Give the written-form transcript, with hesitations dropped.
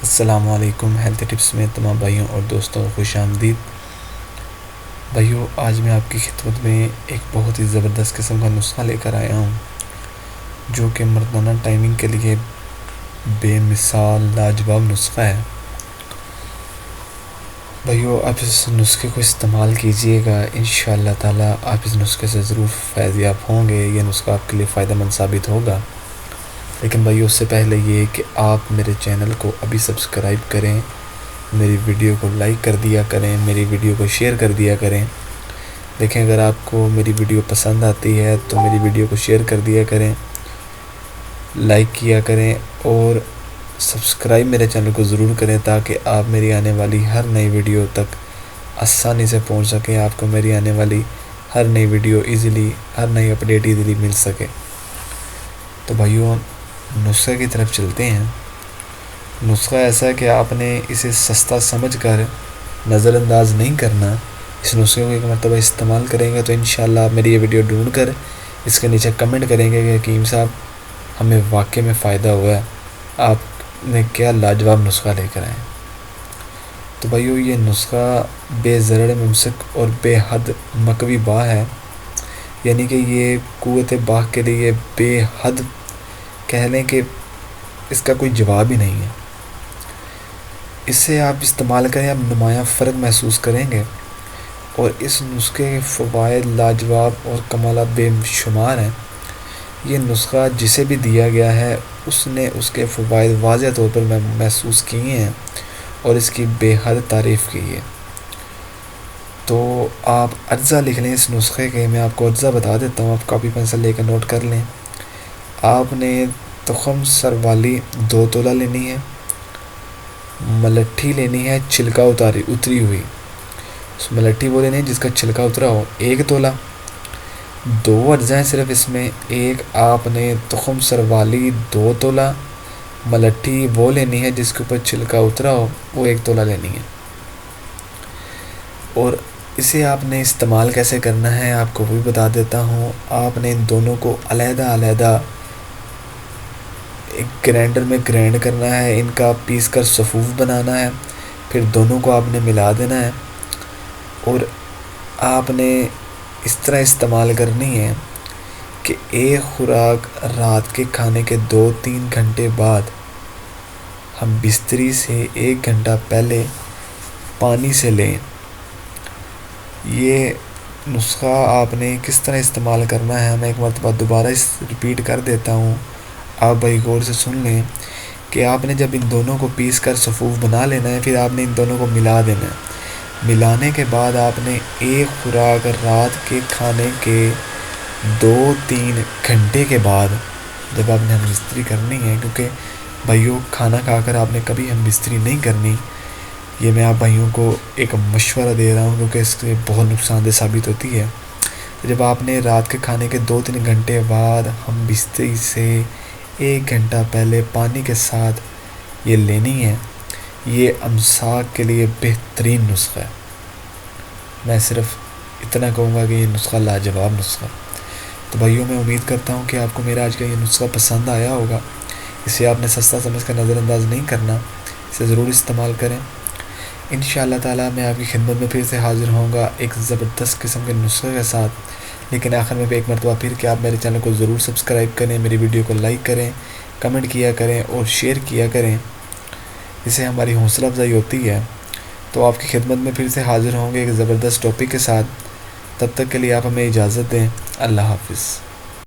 السلام علیکم۔ Health tips میں تمام بھائیوں اور دوستوں کو خوش آمدید۔ بھائیوں، آج میں آپ کی خدمت میں ایک بہت ہی زبردست قسم کا نسخہ لے کر آیا ہوں جو کہ مردانہ ٹائمنگ کے لیے بے مثال لاجواب نسخہ ہے۔ بھائیوں، آپ اس نسخے کو استعمال کیجئے گا، انشاءاللہ تعالی آپ اس نسخے سے ضرور فیض یاب ہوں گے۔ یہ نسخہ آپ کے لیے فائدہ مند ثابت ہوگا۔ لیکن بھائیو، اس سے پہلے یہ کہ آپ میرے چینل کو ابھی سبسکرائب کریں، میری ویڈیو کو لائک کر دیا کریں، میری ویڈیو کو شیئر کر دیا کریں۔ دیکھیں، اگر آپ کو میری ویڈیو پسند آتی ہے تو میری ویڈیو کو شیئر کر دیا کریں، لائک کیا کریں اور سبسکرائب میرے چینل کو ضرور کریں تاکہ آپ میری آنے والی ہر نئی ویڈیو تک آسانی سے پہنچ سکیں، آپ کو میری آنے والی ہر نئی ویڈیو ایزیلی، ہر نئی اپڈیٹ ایزیلی مل سکے۔ تو بھائیو، نسخے کی طرف چلتے ہیں۔ نسخہ ایسا ہے کہ آپ نے اسے سستا سمجھ کر نظر انداز نہیں کرنا۔ اس نسخے کو ایک مرتبہ استعمال کریں گے تو انشاءاللہ آپ میری یہ ویڈیو ڈھونڈ کر اس کے نیچے کمنٹ کریں گے کہ حکیم صاحب، ہمیں واقعی میں فائدہ ہوا ہے، آپ نے کیا لاجواب نسخہ لے کر آئے۔ تو بھائیو، یہ نسخہ بے ضرر ممسک اور بے حد مقوی باہ ہے، یعنی کہ یہ قوت باہ کے لیے بے حد، کہہ لیں کہ اس کا کوئی جواب ہی نہیں ہے۔ اسے آپ استعمال کریں، آپ نمایاں فرق محسوس کریں گے، اور اس نسخے کے فوائد لاجواب اور کمالات بے شمار ہیں۔ یہ نسخہ جسے بھی دیا گیا ہے اس نے اس کے فوائد واضح طور پر محسوس کیے ہیں اور اس کی بے حد تعریف کی ہے۔ تو آپ اجزاء لکھ لیں اس نسخے کے، میں آپ کو اجزاء بتا دیتا ہوں، آپ کاپی پینسل لے کر نوٹ کر لیں۔ آپ نے تخم سر والی 2 تولہ لینی ہے، ملٹھی لینی ہے چھلکا اتری ہوئی، ملٹھی وہ لینی ہے جس کا چھلکا اترا ہو، 1 تولہ۔ 2 اجزاء ہیں صرف اس میں، ایک آپ نے تخم سر والی 2 تولہ، ملٹھی وہ لینی ہے جس کے اوپر چھلکا اترا ہو، وہ 1 تولہ لینی ہے۔ اور اسے آپ نے استعمال کیسے کرنا ہے آپ کو وہ بھی بتا دیتا ہوں۔ آپ نے ان دونوں کو علیحدہ علیحدہ ایک گرینڈر میں گرینڈ کرنا ہے، ان کا پیس کر صفوف بنانا ہے، پھر دونوں کو آپ نے ملا دینا ہے، اور آپ نے اس طرح استعمال کرنی ہے کہ ایک خوراک رات کے کھانے کے 2-3 گھنٹے بعد ہم بستری سے 1 گھنٹہ پہلے پانی سے لیں۔ یہ نسخہ آپ نے کس طرح استعمال کرنا ہے میں ایک مرتبہ دوبارہ ریپیٹ کر دیتا ہوں، آپ بھائی غور سے سن لیں کہ آپ نے جب ان دونوں کو پیس کر صفوف بنا لینا ہے، پھر آپ نے ان دونوں کو ملا دینا ہے۔ ملانے کے بعد آپ نے ایک خوراک رات کے کھانے کے 2-3 گھنٹے کے بعد جب آپ نے ہم بستری کرنی ہے، کیونکہ بھائیوں کھانا کھا کر آپ نے کبھی ہم بستری نہیں کرنی، یہ میں آپ بھائیوں کو ایک مشورہ دے رہا ہوں کیونکہ اس سے بہت نقصان دہ ثابت ہوتی ہے۔ جب آپ نے رات کے کھانے کے 2-3 گھنٹے بعد ہم بستری سے 1 گھنٹہ پہلے پانی کے ساتھ یہ لینی ہے، یہ امساک کے لیے بہترین نسخہ ہے۔ میں صرف اتنا کہوں گا کہ یہ نسخہ لاجواب نسخہ۔ تو بھائیوں، میں امید کرتا ہوں کہ آپ کو میرا آج کا یہ نسخہ پسند آیا ہوگا۔ اسے آپ نے سستا سمجھ کر نظر انداز نہیں کرنا، اسے ضرور استعمال کریں۔ انشاءاللہ تعالی میں آپ کی خدمت میں پھر سے حاضر ہوں گا ایک زبردست قسم کے نسخے کے ساتھ۔ لیکن آخر میں ایک مرتبہ پھر کہ آپ میرے چینل کو ضرور سبسکرائب کریں، میری ویڈیو کو لائک کریں، کمنٹ کیا کریں اور شیئر کیا کریں، اس سے ہماری حوصلہ افزائی ہوتی ہے۔ تو آپ کی خدمت میں پھر سے حاضر ہوں گے ایک زبردست ٹاپک کے ساتھ۔ تب تک کے لیے آپ ہمیں اجازت دیں۔ اللہ حافظ۔